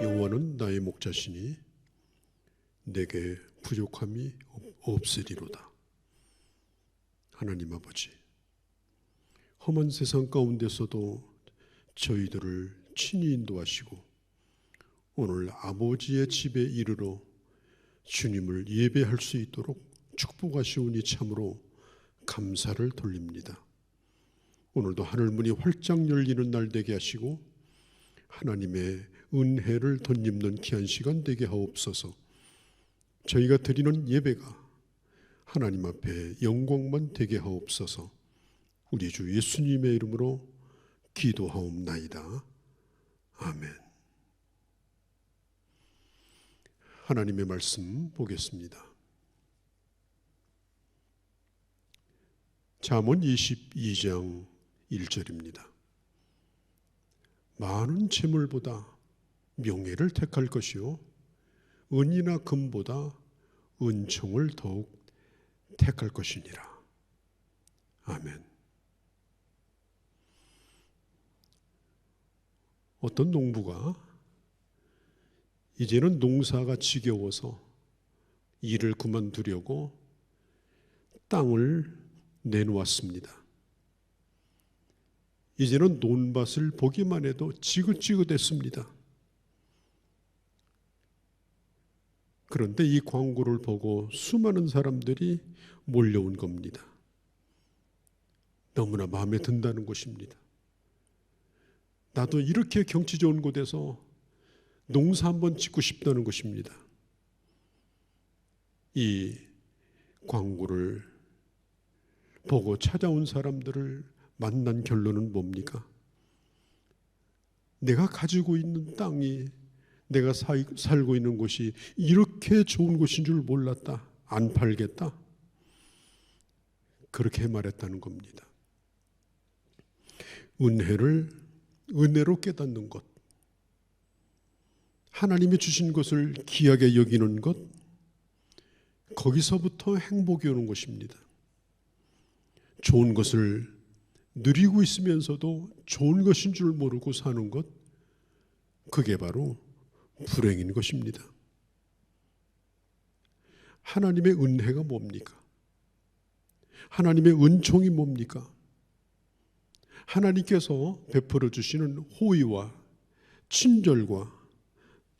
여호와는 나의 목자시니 내게 부족함이 없으리로다. 하나님 아버지, 험한 세상 가운데서도 저희들을 친히 인도하시고 오늘 아버지의 집에 이르러 주님을 예배할 수 있도록 축복하시오니 참으로 감사를 돌립니다. 오늘도 하늘문이 활짝 열리는 날 되게 하시고 하나님의 은혜를 덧입는 귀한 시간 되게 하옵소서. 저희가 드리는 예배가 하나님 앞에 영광만 되게 하옵소서. 우리 주 예수님의 이름으로 기도하옵나이다. 아멘. 하나님의 말씀 보겠습니다. 잠언 22장 1절입니다. 많은 재물보다 명예를 택할 것이요 은이나 금보다 은총을 더욱 택할 것이니라. 아멘. 어떤 농부가 이제는 농사가 지겨워서 일을 그만두려고 땅을 내놓았습니다. 이제는 논밭을 보기만 해도 지긋지긋했습니다. 그런데 이 광고를 보고 수많은 사람들이 몰려온 겁니다. 너무나 마음에 든다는 것입니다. 나도 이렇게 경치 좋은 곳에서 농사 한번 짓고 싶다는 것입니다. 이 광고를 보고 찾아온 사람들을 만난 결론은 뭡니까? 내가 가지고 있는 땅이, 내가 살고 있는 곳이 이렇게 좋은 곳인 줄 몰랐다. 안 팔겠다. 그렇게 말했다는 겁니다. 은혜를 은혜로 깨닫는 것, 하나님이 주신 것을 귀하게 여기는 것, 거기서부터 행복이 오는 것입니다. 좋은 것을 누리고 있으면서도 좋은 것인 줄 모르고 사는 것, 그게 바로 불행인 것입니다. 하나님의 은혜가 뭡니까? 하나님의 은총이 뭡니까? 하나님께서 베풀어 주시는 호의와 친절과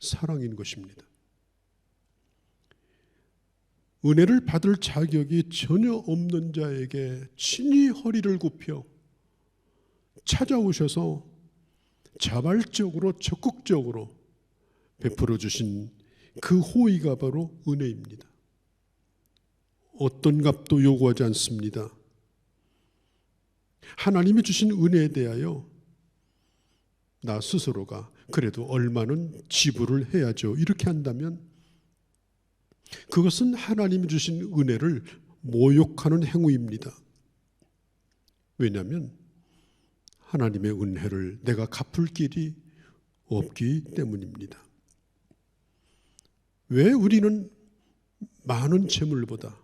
사랑인 것입니다. 은혜를 받을 자격이 전혀 없는 자에게 친히 허리를 굽혀 찾아오셔서 자발적으로 적극적으로 베풀어 주신 그 호의가 바로 은혜입니다. 어떤 값도 요구하지 않습니다. 하나님이 주신 은혜에 대하여 나 스스로가 그래도 얼마는 지불을 해야죠. 이렇게 한다면 그것은 하나님이 주신 은혜를 모욕하는 행위입니다. 왜냐하면 하나님의 은혜를 내가 갚을 길이 없기 때문입니다. 왜 우리는 많은 재물보다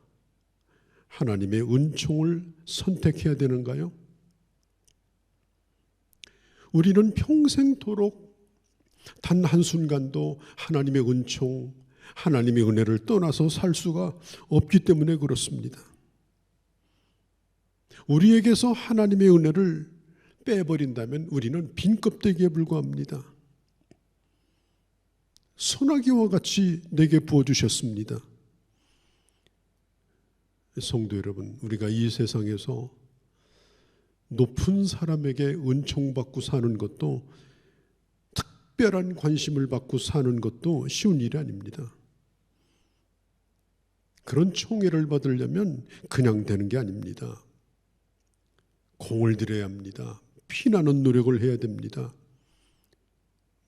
하나님의 은총을 선택해야 되는가요? 우리는 평생토록 단 한순간도 하나님의 은총, 하나님의 은혜를 떠나서 살 수가 없기 때문에 그렇습니다. 우리에게서 하나님의 은혜를 빼버린다면 우리는 빈 껍데기에 불과합니다. 소나기와 같이 내게 부어주셨습니다. 성도 여러분, 우리가 이 세상에서 높은 사람에게 은총받고 사는 것도, 특별한 관심을 받고 사는 것도 쉬운 일이 아닙니다. 그런 총애를 받으려면 그냥 되는 게 아닙니다. 공을 들여야 합니다. 피나는 노력을 해야 됩니다.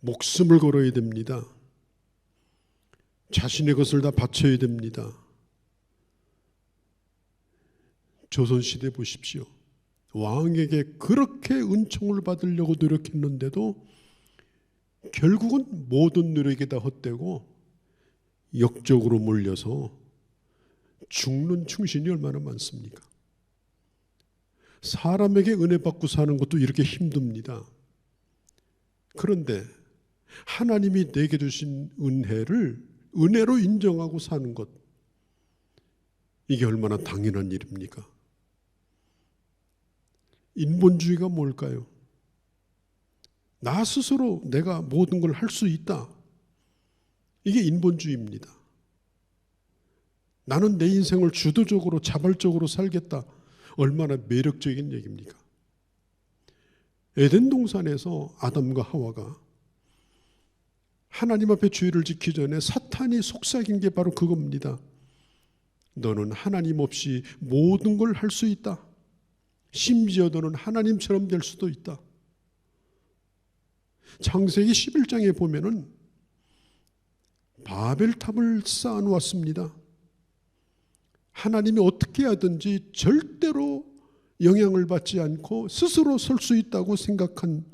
목숨을 걸어야 됩니다. 자신의 것을 다 바쳐야 됩니다. 조선시대 보십시오. 왕에게 그렇게 은총을 받으려고 노력했는데도 결국은 모든 노력이 다 헛되고 역적으로 몰려서 죽는 충신이 얼마나 많습니까? 사람에게 은혜 받고 사는 것도 이렇게 힘듭니다. 그런데 하나님이 내게 주신 은혜를 은혜로 인정하고 사는 것, 이게 얼마나 당연한 일입니까? 인본주의가 뭘까요? 나 스스로 내가 모든 걸 할 수 있다. 이게 인본주의입니다. 나는 내 인생을 주도적으로 자발적으로 살겠다. 얼마나 매력적인 얘기입니까? 에덴 동산에서 아담과 하와가 하나님 앞에 죄를 짓기 전에 사탄이 속삭인 게 바로 그겁니다. 너는 하나님 없이 모든 걸 할 수 있다. 심지어 너는 하나님처럼 될 수도 있다. 창세기 11장에 보면은 바벨탑을 쌓아놓았습니다. 하나님이 어떻게 하든지 절대로 영향을 받지 않고 스스로 설 수 있다고 생각한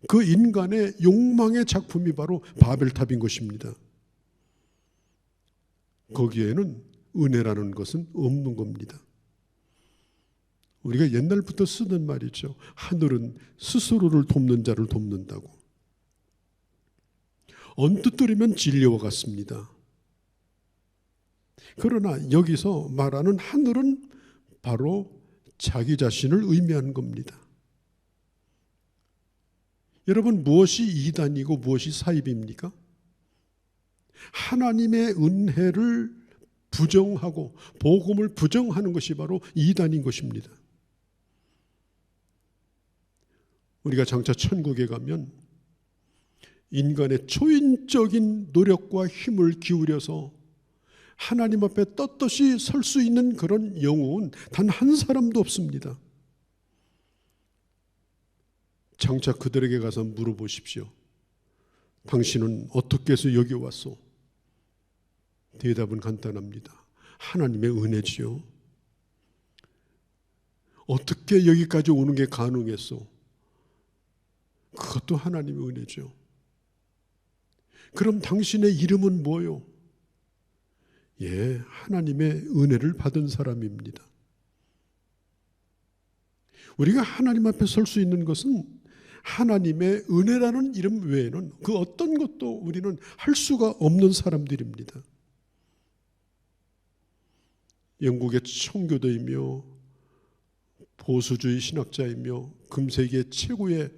그 인간의 욕망의 작품이 바로 바벨탑인 것입니다. 거기에는 은혜라는 것은 없는 겁니다. 우리가 옛날부터 쓰던 말이죠. 하늘은 스스로를 돕는 자를 돕는다고. 언뜻 들으면 진리와 같습니다. 그러나 여기서 말하는 하늘은 바로 자기 자신을 의미하는 겁니다. 여러분, 무엇이 이단이고 무엇이 사입입니까? 하나님의 은혜를 부정하고 복음을 부정하는 것이 바로 이단인 것입니다. 우리가 장차 천국에 가면 인간의 초인적인 노력과 힘을 기울여서 하나님 앞에 떳떳이 설 수 있는 그런 영웅은 단 한 사람도 없습니다. 장차 그들에게 가서 물어보십시오. 당신은 어떻게 해서 여기 왔소? 대답은 간단합니다. 하나님의 은혜지요. 어떻게 여기까지 오는 게 가능했소? 그것도 하나님의 은혜죠. 그럼 당신의 이름은 뭐요? 예, 하나님의 은혜를 받은 사람입니다. 우리가 하나님 앞에 설 수 있는 것은 하나님의 은혜라는 이름 외에는 그 어떤 것도 우리는 할 수가 없는 사람들입니다. 영국의 청교도이며 보수주의 신학자이며 금세기의 최고의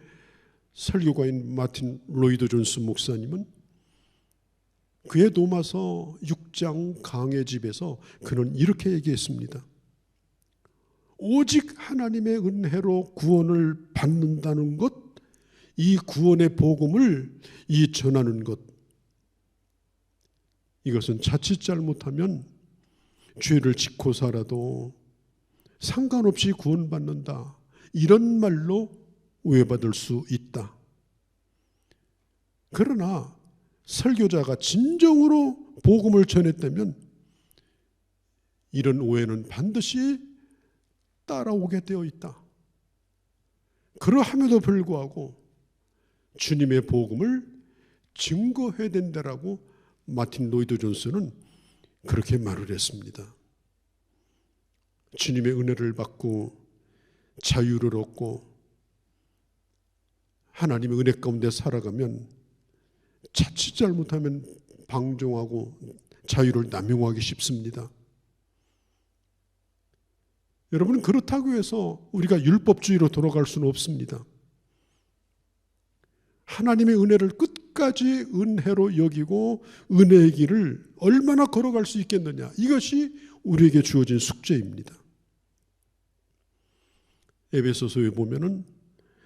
설교가인 마틴 로이드 존스 목사님은 그의 로마서 6장 강해 집에서 그는 이렇게 얘기했습니다. 오직 하나님의 은혜로 구원을 받는다는 것, 이 구원의 복음을 전하는 것, 이것은 자칫 잘못하면 죄를 짓고 살아도 상관없이 구원받는다, 이런 말로 오해받을 수 있다. 그러나 설교자가 진정으로 복음을 전했다면 이런 오해는 반드시 따라오게 되어 있다. 그러함에도 불구하고 주님의 복음을 증거해야 된다라고 마틴 로이드 존스는 그렇게 말을 했습니다. 주님의 은혜를 받고 자유를 얻고 하나님의 은혜 가운데 살아가면 자칫 잘못하면 방종하고 자유를 남용하기 쉽습니다. 여러분, 그렇다고 해서 우리가 율법주의로 돌아갈 수는 없습니다. 하나님의 은혜를 끝까지 은혜로 여기고 은혜의 길을 얼마나 걸어갈 수 있겠느냐, 이것이 우리에게 주어진 숙제입니다. 에베소서에 보면은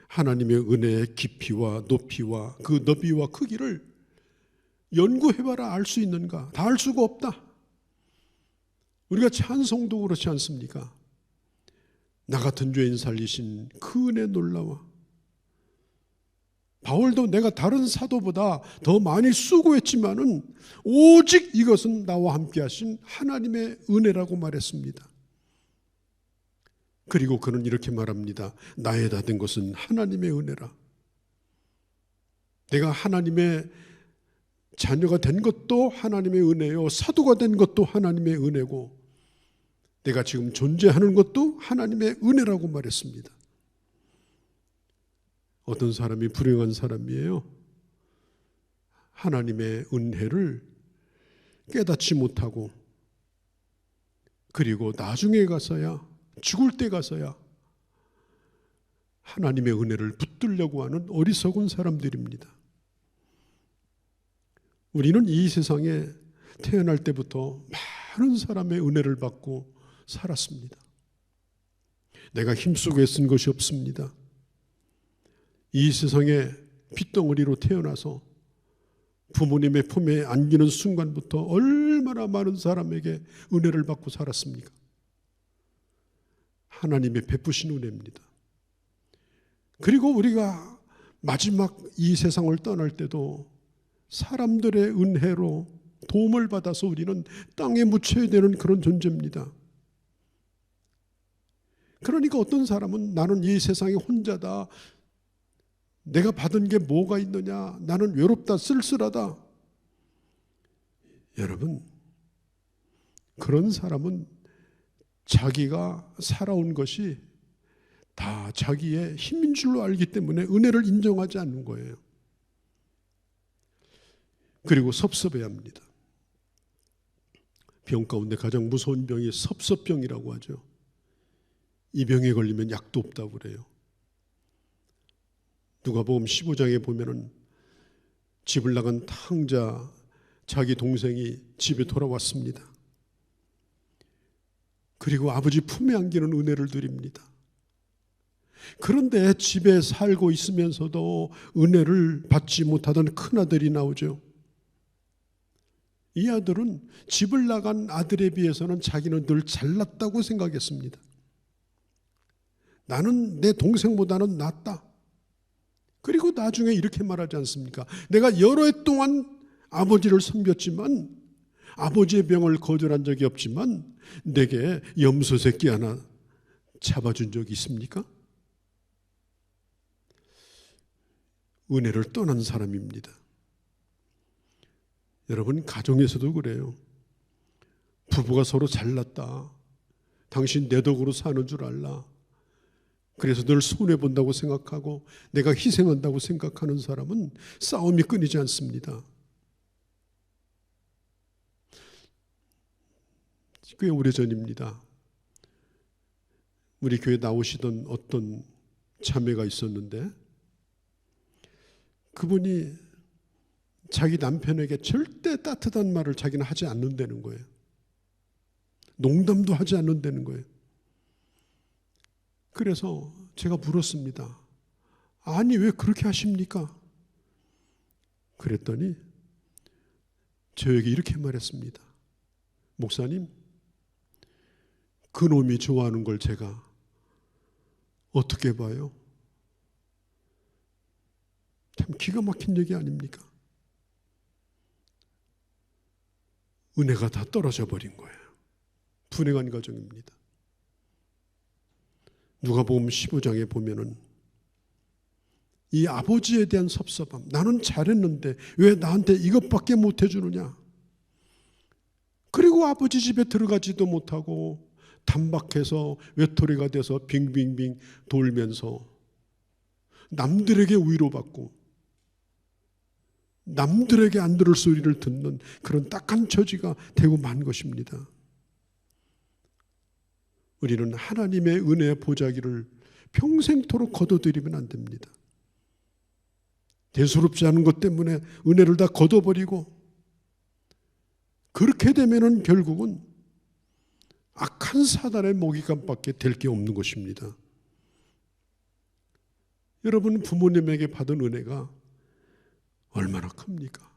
하나님의 은혜의 깊이와 높이와 그 너비와 크기를 연구해봐라 알 수 있는가? 다 알 수가 없다. 우리가 찬송도 그렇지 않습니까? 나 같은 죄인 살리신 그 은혜 놀라워. 바울도 내가 다른 사도보다 더 많이 수고했지만은 오직 이것은 나와 함께 하신 하나님의 은혜라고 말했습니다. 그리고 그는 이렇게 말합니다. 나의 다 된 것은 하나님의 은혜라. 내가 하나님의 자녀가 된 것도 하나님의 은혜요, 사도가 된 것도 하나님의 은혜고, 내가 지금 존재하는 것도 하나님의 은혜라고 말했습니다. 어떤 사람이 불행한 사람이에요. 하나님의 은혜를 깨닫지 못하고, 그리고 나중에 가서야, 죽을 때 가서야 하나님의 은혜를 붙들려고 하는 어리석은 사람들입니다. 우리는 이 세상에 태어날 때부터 많은 사람의 은혜를 받고 살았습니다. 내가 힘쓰고 애쓴 것이 없습니다. 이 세상에 핏덩어리로 태어나서 부모님의 품에 안기는 순간부터 얼마나 많은 사람에게 은혜를 받고 살았습니까? 하나님의 베푸신 은혜입니다. 그리고 우리가 마지막 이 세상을 떠날 때도 사람들의 은혜로 도움을 받아서 우리는 땅에 묻혀야 되는 그런 존재입니다. 그러니까 어떤 사람은 나는 이 세상에 혼자다, 내가 받은 게 뭐가 있느냐, 나는 외롭다, 쓸쓸하다. 여러분, 그런 사람은 자기가 살아온 것이 다 자기의 힘인 줄로 알기 때문에 은혜를 인정하지 않는 거예요. 그리고 섭섭해야 합니다. 병 가운데 가장 무서운 병이 섭섭병이라고 하죠. 이 병에 걸리면 약도 없다고 그래요. 누가복음 15장에 보면은 집을 나간 탕자 자기 동생이 집에 돌아왔습니다. 그리고 아버지 품에 안기는 은혜를 드립니다. 그런데 집에 살고 있으면서도 은혜를 받지 못하던 큰아들이 나오죠. 이 아들은 집을 나간 아들에 비해서는 자기는 늘 잘났다고 생각했습니다. 나는 내 동생보다는 낫다. 그리고 나중에 이렇게 말하지 않습니까? 내가 여러 해 동안 아버지를 섬겼지만, 아버지의 병을 거절한 적이 없지만 내게 염소 새끼 하나 잡아준 적이 있습니까? 은혜를 떠난 사람입니다. 여러분, 가정에서도 그래요. 부부가 서로 잘났다, 당신 내 덕으로 사는 줄 알라, 그래서 늘 손해본다고 생각하고 내가 희생한다고 생각하는 사람은 싸움이 끊이지 않습니다. 꽤 오래전입니다. 우리 교회 나오시던 어떤 자매가 있었는데, 그분이 자기 남편에게 절대 따뜻한 말을 자기는 하지 않는다는 거예요. 농담도 하지 않는다는 거예요. 그래서 제가 물었습니다. 아니, 왜 그렇게 하십니까? 그랬더니 저에게 이렇게 말했습니다. 목사님, 그놈이 좋아하는 걸 제가 어떻게 봐요? 참 기가 막힌 얘기 아닙니까? 은혜가 다 떨어져 버린 거예요. 불행한 가정입니다. 누가복음 15장에 보면은 이 아버지에 대한 섭섭함, 나는 잘했는데 왜 나한테 이것밖에 못 해주느냐. 그리고 아버지 집에 들어가지도 못하고 단박해서 외톨이가 돼서 빙빙빙 돌면서 남들에게 위로받고 남들에게 안 들을 소리를 듣는 그런 딱한 처지가 되고 만 것입니다. 우리는 하나님의 은혜의 보자기를 평생토록 거둬들이면 안 됩니다. 대수롭지 않은 것 때문에 은혜를 다 거둬버리고, 그렇게 되면은 결국은 악한 사단의 먹잇감밖에 될 게 없는 것입니다. 여러분, 부모님에게 받은 은혜가 얼마나 큽니까?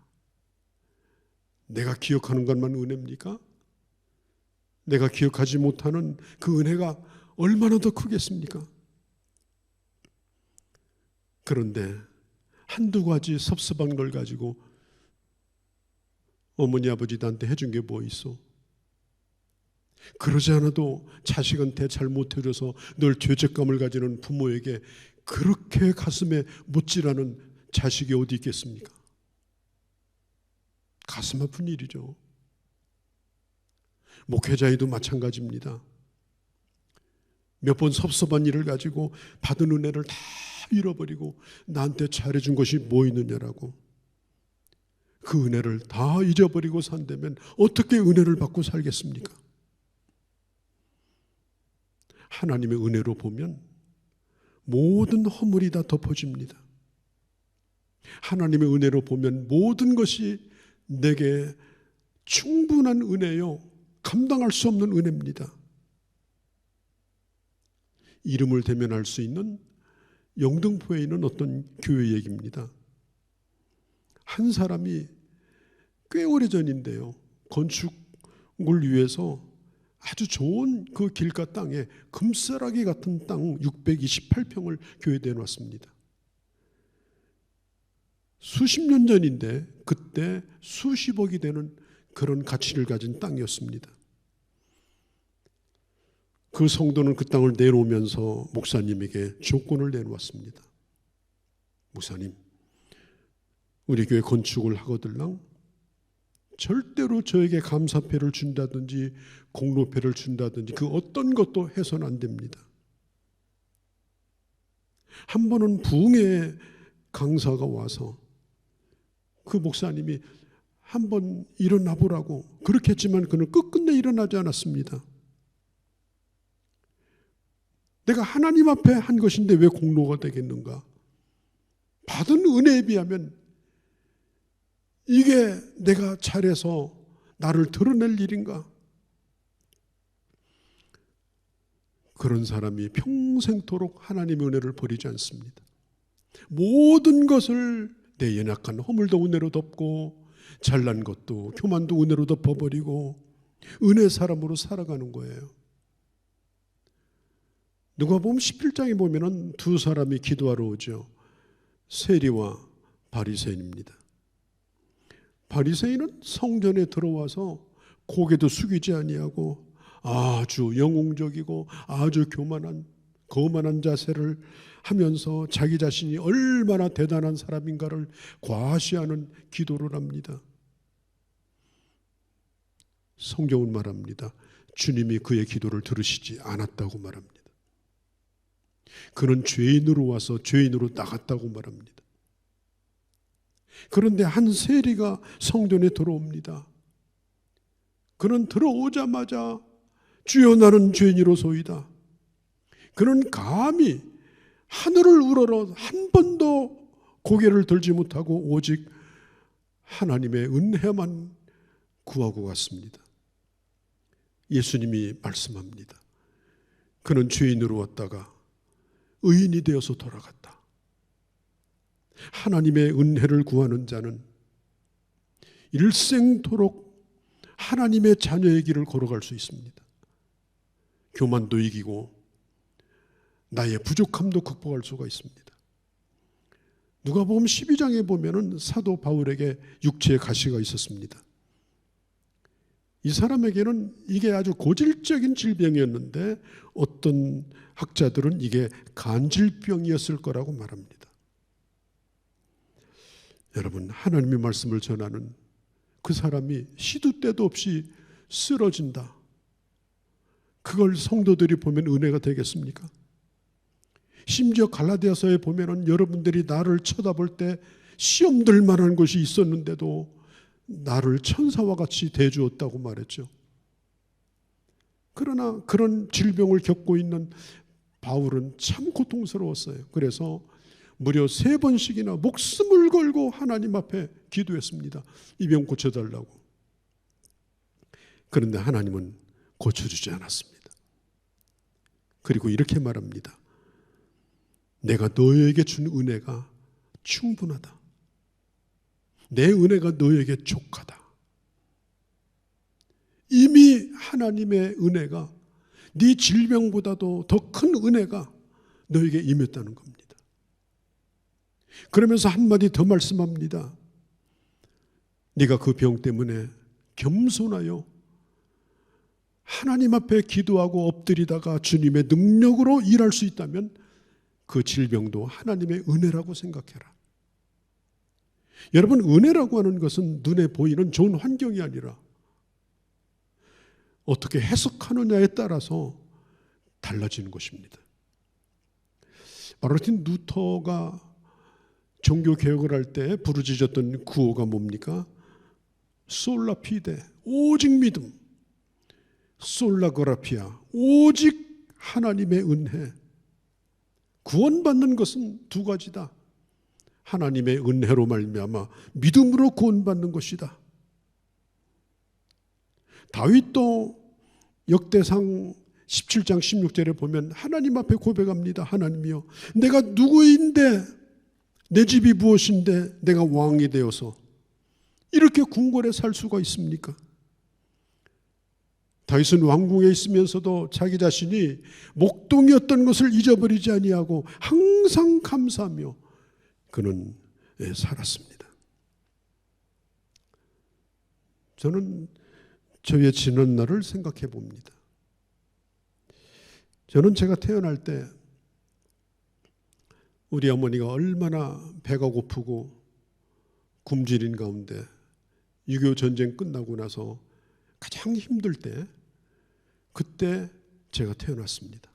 내가 기억하는 것만 은혜입니까? 내가 기억하지 못하는 그 은혜가 얼마나 더 크겠습니까? 그런데 한두 가지 섭섭한 걸 가지고 어머니 아버지 나한테 해준 게 뭐 있어? 그러지 않아도 자식한테 잘 못해줘서 늘 죄책감을 가지는 부모에게 그렇게 가슴에 못질하는 자식이 어디 있겠습니까? 가슴 아픈 일이죠. 목회자에도 마찬가지입니다. 몇 번 섭섭한 일을 가지고 받은 은혜를 다 잃어버리고 나한테 잘해준 것이 뭐 있느냐라고 그 은혜를 다 잊어버리고 산다면 어떻게 은혜를 받고 살겠습니까? 하나님의 은혜로 보면 모든 허물이 다 덮어집니다. 하나님의 은혜로 보면 모든 것이 내게 충분한 은혜요, 감당할 수 없는 은혜입니다. 이름을 대면할 수 있는 영등포에 있는 어떤 교회 얘기입니다. 한 사람이 꽤 오래전인데요, 건축을 위해서 아주 좋은 그 길가 땅에 금싸라기 같은 땅 628평을 교회에 놨습니다. 수십 년 전인데 그때 수십억이 되는 그런 가치를 가진 땅이었습니다. 그 성도는 그 땅을 내놓으면서 목사님에게 조건을 내놓았습니다. 목사님, 우리 교회 건축을 하거들랑 절대로 저에게 감사패를 준다든지 공로패를 준다든지 그 어떤 것도 해서는 안 됩니다. 한 번은 부흥회 강사가 와서 그 목사님이 한번 일어나 보라고 그렇게 했지만 그는 끝끝내 일어나지 않았습니다. 내가 하나님 앞에 한 것인데 왜 공로가 되겠는가? 받은 은혜에 비하면 이게 내가 잘해서 나를 드러낼 일인가? 그런 사람이 평생토록 하나님의 은혜를 버리지 않습니다. 모든 것을 내 연약한 허물도 은혜로 덮고 잘난 것도 교만도 은혜로 덮어버리고 은혜 사람으로 살아가는 거예요. 누가복음 11장에 보면은 두 사람이 기도하러 오죠. 세리와 바리새인입니다. 바리새인은 성전에 들어와서 고개도 숙이지 아니하고 아주 영웅적이고 아주 거만한 자세를 하면서 자기 자신이 얼마나 대단한 사람인가를 과시하는 기도를 합니다. 성경은 말합니다. 주님이 그의 기도를 들으시지 않았다고 말합니다. 그는 죄인으로 와서 죄인으로 나갔다고 말합니다. 그런데 한 세리가 성전에 들어옵니다. 그는 들어오자마자 주여 나는 죄인이로소이다. 그는 감히 하늘을 우러러 한 번도 고개를 들지 못하고 오직 하나님의 은혜만 구하고 갔습니다. 예수님이 말씀합니다. 그는 죄인으로 왔다가 의인이 되어서 돌아갔다. 하나님의 은혜를 구하는 자는 일생토록 하나님의 자녀의 길을 걸어갈 수 있습니다. 교만도 이기고 나의 부족함도 극복할 수가 있습니다. 누가복음 12장에 보면은 사도 바울에게 육체의 가시가 있었습니다. 이 사람에게는 이게 아주 고질적인 질병이었는데 어떤 학자들은 이게 간질병이었을 거라고 말합니다. 여러분, 하나님의 말씀을 전하는 그 사람이 시도 때도 없이 쓰러진다. 그걸 성도들이 보면 은혜가 되겠습니까? 심지어 갈라디아서에 보면은 여러분들이 나를 쳐다볼 때 시험 들 만한 것이 있었는데도 나를 천사와 같이 대주었다고 말했죠. 그러나 그런 질병을 겪고 있는 바울은 참 고통스러웠어요. 그래서 무려 3번씩이나 목숨을 걸고 하나님 앞에 기도했습니다. 이 병 고쳐달라고. 그런데 하나님은 고쳐주지 않았습니다. 그리고 이렇게 말합니다. 내가 너에게 준 은혜가 충분하다. 내 은혜가 너에게 족하다. 이미 하나님의 은혜가 네 질병보다도 더 큰 은혜가 너에게 임했다는 겁니다. 그러면서 한마디 더 말씀합니다. 네가 그 병 때문에 겸손하여 하나님 앞에 기도하고 엎드리다가 주님의 능력으로 일할 수 있다면 그 질병도 하나님의 은혜라고 생각해라. 여러분, 은혜라고 하는 것은 눈에 보이는 좋은 환경이 아니라 어떻게 해석하느냐에 따라서 달라지는 것입니다. 마르틴 루터가 종교 개혁을 할 때 부르짖었던 구호가 뭡니까? 솔라 피데, 오직 믿음. 솔라 그라피아, 오직 하나님의 은혜. 구원받는 것은 두 가지다. 하나님의 은혜로 말미암아 믿음으로 구원받는 것이다. 다윗도 역대상 17장 16절에 보면 하나님 앞에 고백합니다. 하나님이여, 내가 누구인데, 내 집이 무엇인데 내가 왕이 되어서 이렇게 궁궐에 살 수가 있습니까? 다윗은 왕궁에 있으면서도 자기 자신이 목동이었던 것을 잊어버리지 아니하고 항상 감사하며 그는 살았습니다. 저는 저의 지난 날을 생각해 봅니다. 저는 제가 태어날 때 우리 어머니가 얼마나 배가 고프고 굶주린 가운데 6.25 전쟁 끝나고 나서 가장 힘들 때, 그때 제가 태어났습니다.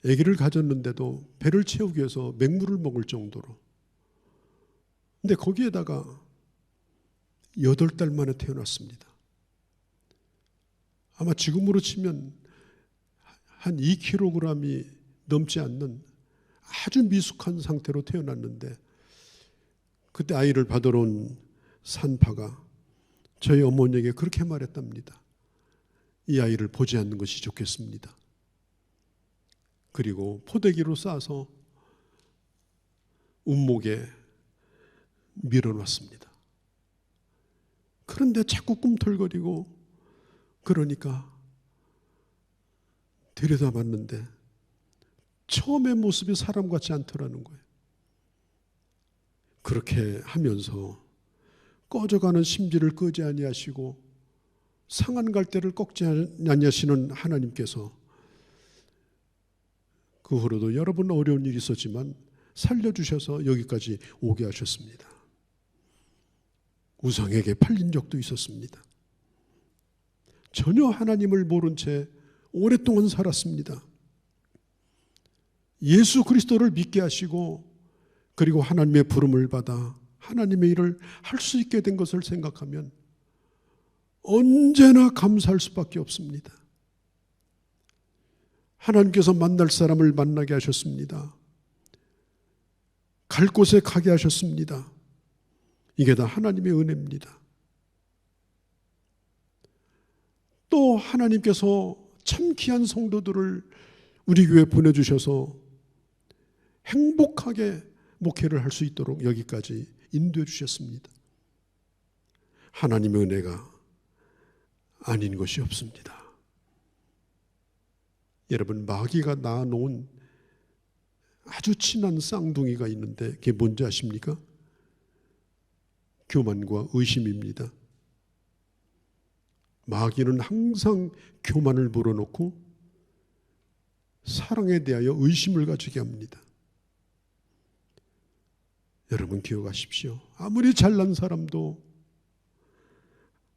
아기를 가졌는데도 배를 채우기 위해서 맹물을 먹을 정도로. 근데 거기에다가 8달 만에 태어났습니다. 아마 지금으로 치면 한 2kg이 넘지 않는 아주 미숙한 상태로 태어났는데, 그때 아이를 받으러 온 산파가 저희 어머니에게 그렇게 말했답니다. 이 아이를 보지 않는 것이 좋겠습니다. 그리고 포대기로 싸서 운목에 밀어놨습니다. 그런데 자꾸 꿈틀거리고 그러니까 들여다봤는데 처음의 모습이 사람 같지 않더라는 거예요. 그렇게 하면서 꺼져가는 심지를 끄지 아니하시고 상한 갈대를 꺾지 아니하시는 하나님께서 그 후로도 여러 번 어려운 일이 있었지만 살려주셔서 여기까지 오게 하셨습니다. 우상에게 팔린 적도 있었습니다. 전혀 하나님을 모른 채 오랫동안 살았습니다. 예수 그리스도를 믿게 하시고 그리고 하나님의 부름을 받아 하나님의 일을 할 수 있게 된 것을 생각하면 언제나 감사할 수밖에 없습니다. 하나님께서 만날 사람을 만나게 하셨습니다. 갈 곳에 가게 하셨습니다. 이게 다 하나님의 은혜입니다. 또 하나님께서 참 귀한 성도들을 우리 교회에 보내주셔서 행복하게 목회를 할 수 있도록 여기까지 인도해 주셨습니다. 하나님의 은혜가 아닌 것이 없습니다. 여러분, 마귀가 낳아놓은 아주 친한 쌍둥이가 있는데 그게 뭔지 아십니까? 교만과 의심입니다. 마귀는 항상 교만을 불어넣고 사랑에 대하여 의심을 가지게 합니다. 여러분 기억하십시오. 아무리 잘난 사람도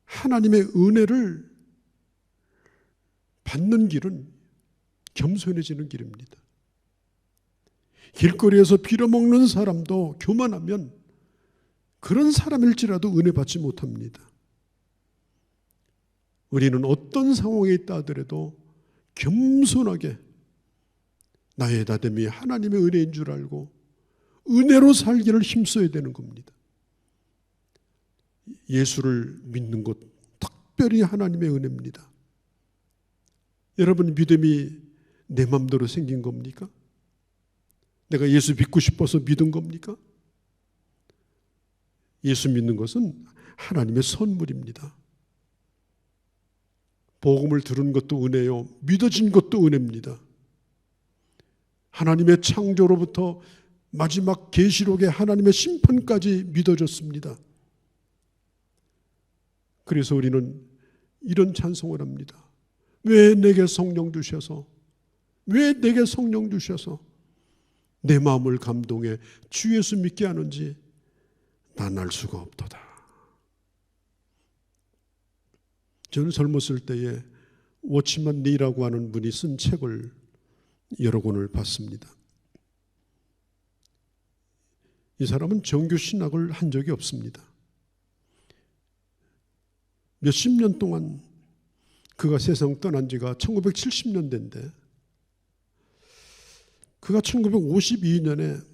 하나님의 은혜를 받는 길은 겸손해지는 길입니다. 길거리에서 빌어먹는 사람도 교만하면 그런 사람일지라도 은혜 받지 못합니다. 우리는 어떤 상황에 있다 하더라도 겸손하게 나의 다됨이 하나님의 은혜인 줄 알고 은혜로 살기를 힘써야 되는 겁니다. 예수를 믿는 것 특별히 하나님의 은혜입니다. 여러분, 믿음이 내 마음대로 생긴 겁니까? 내가 예수 믿고 싶어서 믿은 겁니까? 예수 믿는 것은 하나님의 선물입니다. 복음을 들은 것도 은혜요, 믿어진 것도 은혜입니다. 하나님의 창조로부터 마지막 계시록의 하나님의 심판까지 믿어졌습니다. 그래서 우리는 이런 찬송을 합니다. 왜 내게 성령 주셔서, 왜 내게 성령 주셔서 내 마음을 감동해 주 예수 믿게 하는지 난 알 수가 없도다. 저는 젊었을 때에 워치만 리라고 하는 분이 쓴 책을 여러 권을 봤습니다. 이 사람은 정규 신학을 한 적이 없습니다. 몇십 년 동안 그가 세상 떠난 지가 1970년대인데 그가 1952년에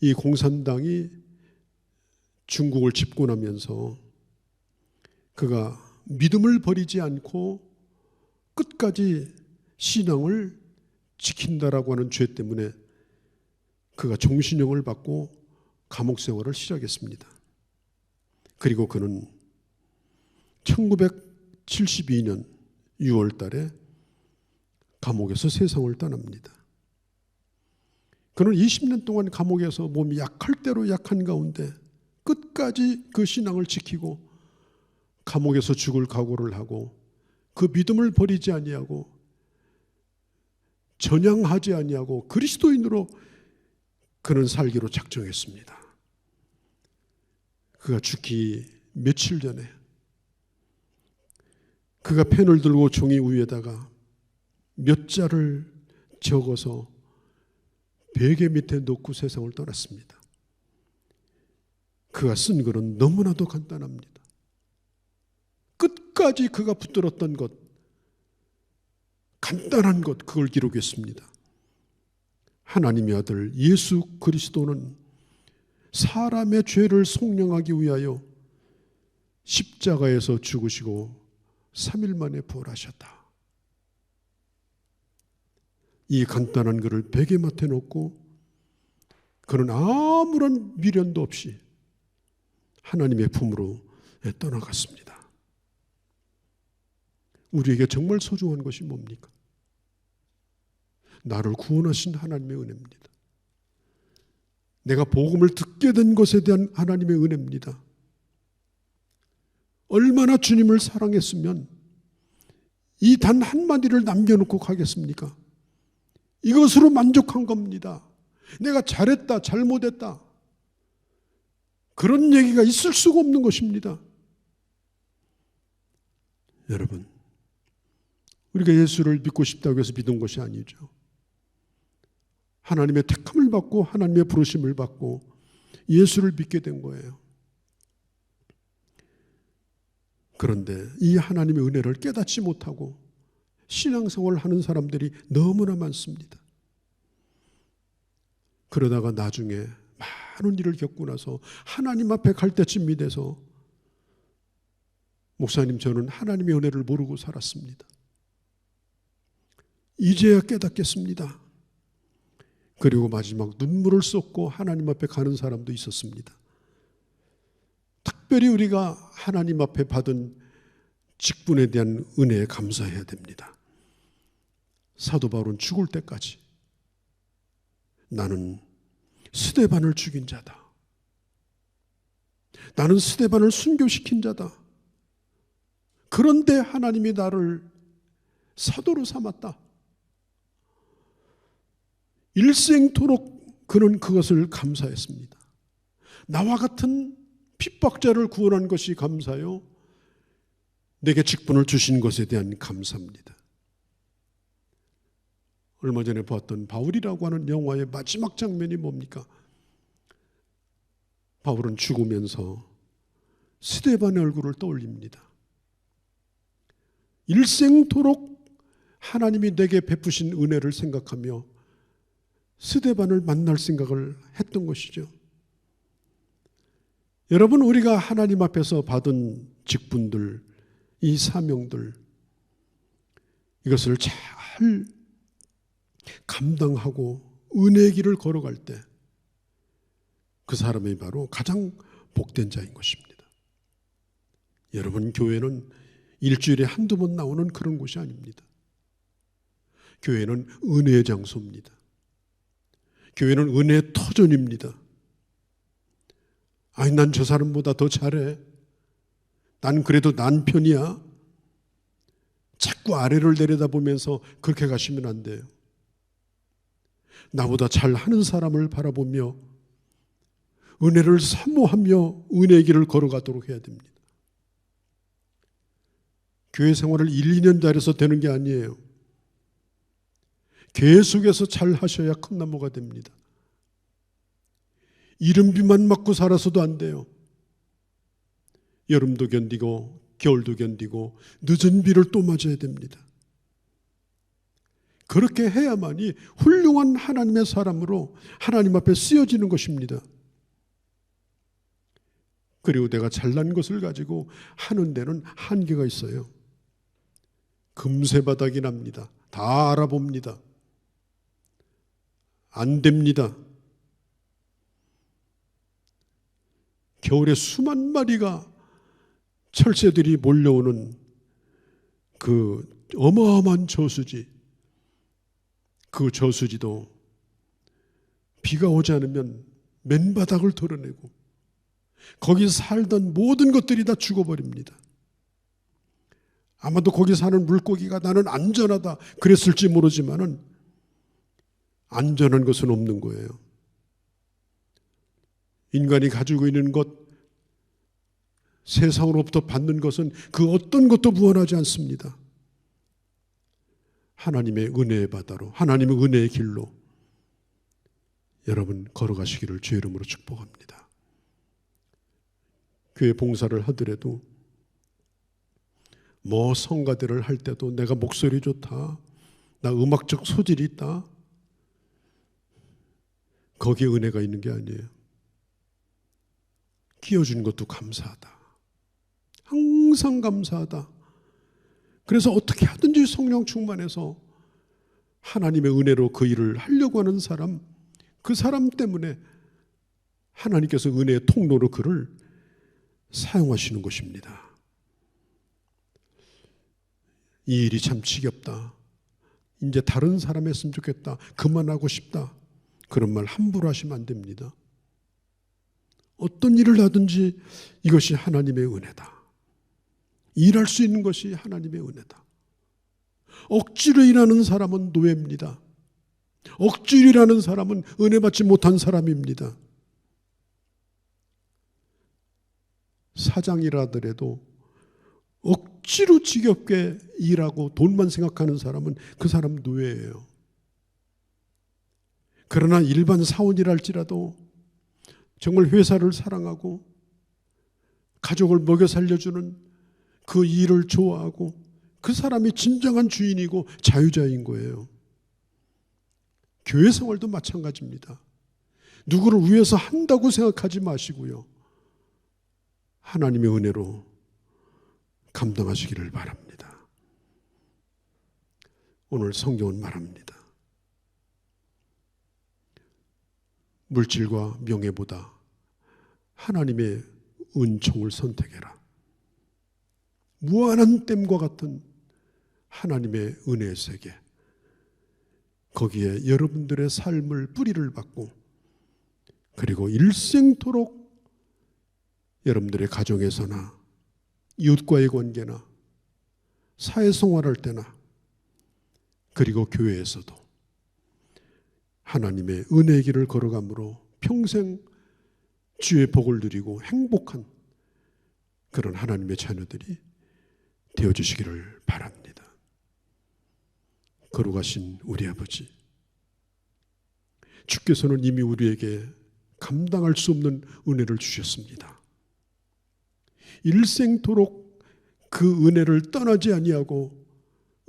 이 공산당이 중국을 집권하면서 그가 믿음을 버리지 않고 끝까지 신앙을 지킨다라고 하는 죄 때문에 그가 종신형을 받고 감옥 생활을 시작했습니다. 그리고 그는 1972년 6월 달에 감옥에서 세상을 떠납니다. 그는 20년 동안 감옥에서 몸이 약할 대로 약한 가운데 끝까지 그 신앙을 지키고 감옥에서 죽을 각오를 하고 그 믿음을 버리지 아니하고 전향하지 아니하고 그리스도인으로 그는 살기로 작정했습니다. 그가 죽기 며칠 전에 그가 펜을 들고 종이 위에다가 몇 자를 적어서 베개 밑에 놓고 세상을 떠났습니다. 그가 쓴 글은 너무나도 간단합니다. 끝까지 그가 붙들었던 것, 간단한 것, 그걸 기록했습니다. 하나님의 아들 예수 그리스도는 사람의 죄를 속량하기 위하여 십자가에서 죽으시고 3일 만에 부활하셨다. 이 간단한 글을 베개맡에 놓고 그는 아무런 미련도 없이 하나님의 품으로 떠나갔습니다. 우리에게 정말 소중한 것이 뭡니까? 나를 구원하신 하나님의 은혜입니다. 내가 복음을 듣게 된 것에 대한 하나님의 은혜입니다. 얼마나 주님을 사랑했으면 이 단 한마디를 남겨놓고 가겠습니까? 이것으로 만족한 겁니다. 내가 잘했다, 잘못했다. 그런 얘기가 있을 수가 없는 것입니다. 여러분, 우리가 예수를 믿고 싶다고 해서 믿은 것이 아니죠. 하나님의 택함을 받고 하나님의 부르심을 받고 예수를 믿게 된 거예요. 그런데 이 하나님의 은혜를 깨닫지 못하고 신앙생활을 하는 사람들이 너무나 많습니다. 그러다가 나중에 많은 일을 겪고 나서 하나님 앞에 갈 때쯤이 돼서 목사님, 저는 하나님의 은혜를 모르고 살았습니다. 이제야 깨닫겠습니다. 그리고 마지막 눈물을 쏟고 하나님 앞에 가는 사람도 있었습니다. 특별히 우리가 하나님 앞에 받은 직분에 대한 은혜에 감사해야 됩니다. 사도 바울은 죽을 때까지 나는 스데반을 죽인 자다. 나는 스데반을 순교시킨 자다. 그런데 하나님이 나를 사도로 삼았다. 일생토록 그는 그것을 감사했습니다. 나와 같은 핍박자를 구원한 것이 감사요, 내게 직분을 주신 것에 대한 감사입니다. 얼마 전에 봤던 바울이라고 하는 영화의 마지막 장면이 뭡니까? 바울은 죽으면서 스데반의 얼굴을 떠올립니다. 일생토록 하나님이 내게 베푸신 은혜를 생각하며 스데반을 만날 생각을 했던 것이죠. 여러분, 우리가 하나님 앞에서 받은 직분들, 이 사명들, 이것을 잘 감당하고 은혜의 길을 걸어갈 때 그 사람이 바로 가장 복된 자인 것입니다. 여러분, 교회는 일주일에 한두 번 나오는 그런 곳이 아닙니다. 교회는 은혜의 장소입니다. 교회는 은혜의 터전입니다. 아니, 난 저 사람보다 더 잘해. 난 그래도 난 편이야. 자꾸 아래를 내려다보면서 그렇게 가시면 안 돼요. 나보다 잘하는 사람을 바라보며 은혜를 사모하며 은혜의 길을 걸어가도록 해야 됩니다. 교회 생활을 1, 2년 잘해서 되는 게 아니에요. 계속해서 잘 하셔야 큰 나무가 됩니다. 이른비만 맞고 살아서도 안 돼요. 여름도 견디고 겨울도 견디고 늦은 비를 또 맞아야 됩니다. 그렇게 해야만이 훌륭한 하나님의 사람으로 하나님 앞에 쓰여지는 것입니다. 그리고 내가 잘난 것을 가지고 하는 데는 한계가 있어요. 금세바닥이 납니다. 다 알아봅니다. 안 됩니다. 겨울에 수만 마리가 철새들이 몰려오는 그 어마어마한 저수지, 그 저수지도 비가 오지 않으면 맨바닥을 털어내고 거기 살던 모든 것들이 다 죽어버립니다. 아마도 거기 사는 물고기가 나는 안전하다 그랬을지 모르지만은 안전한 것은 없는 거예요. 인간이 가지고 있는 것, 세상으로부터 받는 것은 그 어떤 것도 무한하지 않습니다. 하나님의 은혜의 바다로, 하나님의 은혜의 길로 여러분 걸어가시기를 주의 이름으로 축복합니다. 교회 봉사를 하더라도 뭐 성가대를 할 때도 내가 목소리 좋다, 나 음악적 소질이 있다, 거기에 은혜가 있는 게 아니에요. 끼워준 것도 감사하다, 항상 감사하다. 그래서 어떻게 하든지 성령 충만해서 하나님의 은혜로 그 일을 하려고 하는 사람, 그 사람 때문에 하나님께서 은혜의 통로로 그를 사용하시는 것입니다. 이 일이 참 지겹다, 이제 다른 사람 했으면 좋겠다, 그만하고 싶다, 그런 말 함부로 하시면 안 됩니다. 어떤 일을 하든지 이것이 하나님의 은혜다. 일할 수 있는 것이 하나님의 은혜다. 억지로 일하는 사람은 노예입니다. 억지로 일하는 사람은 은혜 받지 못한 사람입니다. 사장이라더라도 억지로 지겹게 일하고 돈만 생각하는 사람은 그 사람 노예예요. 그러나 일반 사원이랄지라도 정말 회사를 사랑하고 가족을 먹여 살려주는 그 일을 좋아하고 그 사람이 진정한 주인이고 자유자인 거예요. 교회 생활도 마찬가지입니다. 누구를 위해서 한다고 생각하지 마시고요, 하나님의 은혜로 감당하시기를 바랍니다. 오늘 성경은 말합니다. 물질과 명예보다 하나님의 은총을 선택해라. 무한한 댐과 같은 하나님의 은혜의 세계, 거기에 여러분들의 삶을 뿌리를 받고 그리고 일생토록 여러분들의 가정에서나 이웃과의 관계나 사회생활할 때나 그리고 교회에서도 하나님의 은혜의 길을 걸어감으로 평생 주의 복을 누리고 행복한 그런 하나님의 자녀들이 되어주시기를 바랍니다. 거룩하신 우리 아버지, 주께서는 이미 우리에게 감당할 수 없는 은혜를 주셨습니다. 일생토록 그 은혜를 떠나지 아니하고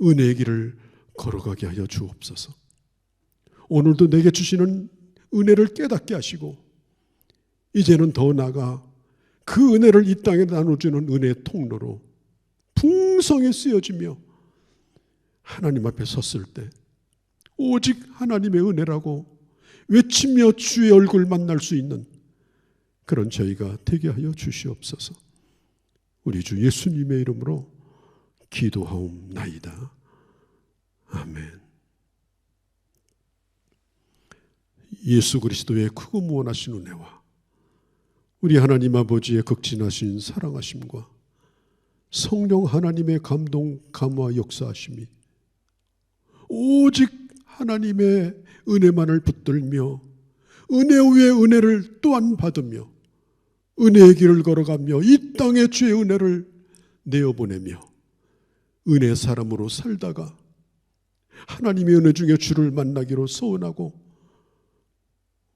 은혜의 길을 걸어가게 하여 주옵소서. 오늘도 내게 주시는 은혜를 깨닫게 하시고 이제는 더 나아가 그 은혜를 이 땅에 나눠주는 은혜의 통로로 풍성히 쓰여지며 하나님 앞에 섰을 때 오직 하나님의 은혜라고 외치며 주의 얼굴 만날 수 있는 그런 저희가 되게 하여 주시옵소서. 우리 주 예수님의 이름으로 기도하옵나이다. 아멘. 예수 그리스도의 크고 무한하신 은혜와 우리 하나님 아버지의 극진하신 사랑하심과 성령 하나님의 감동, 감화, 역사하심이 오직 하나님의 은혜만을 붙들며 은혜 위에 은혜를 또한 받으며 은혜의 길을 걸어가며 이 땅에 주의 은혜를 내어보내며 은혜 사람으로 살다가 하나님의 은혜 중에 주를 만나기로 소원하고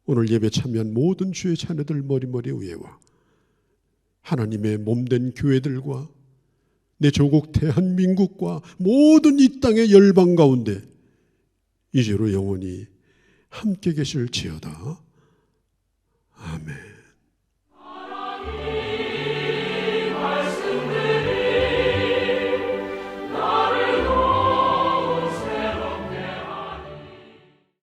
오늘 예배 참여한 모든 주의 자녀들 머리머리 위에와 하나님의 몸된 교회들과 내 조국 대한민국과 모든 이 땅의 열방 가운데 이제로 영원히 함께 계실지어다. 아멘.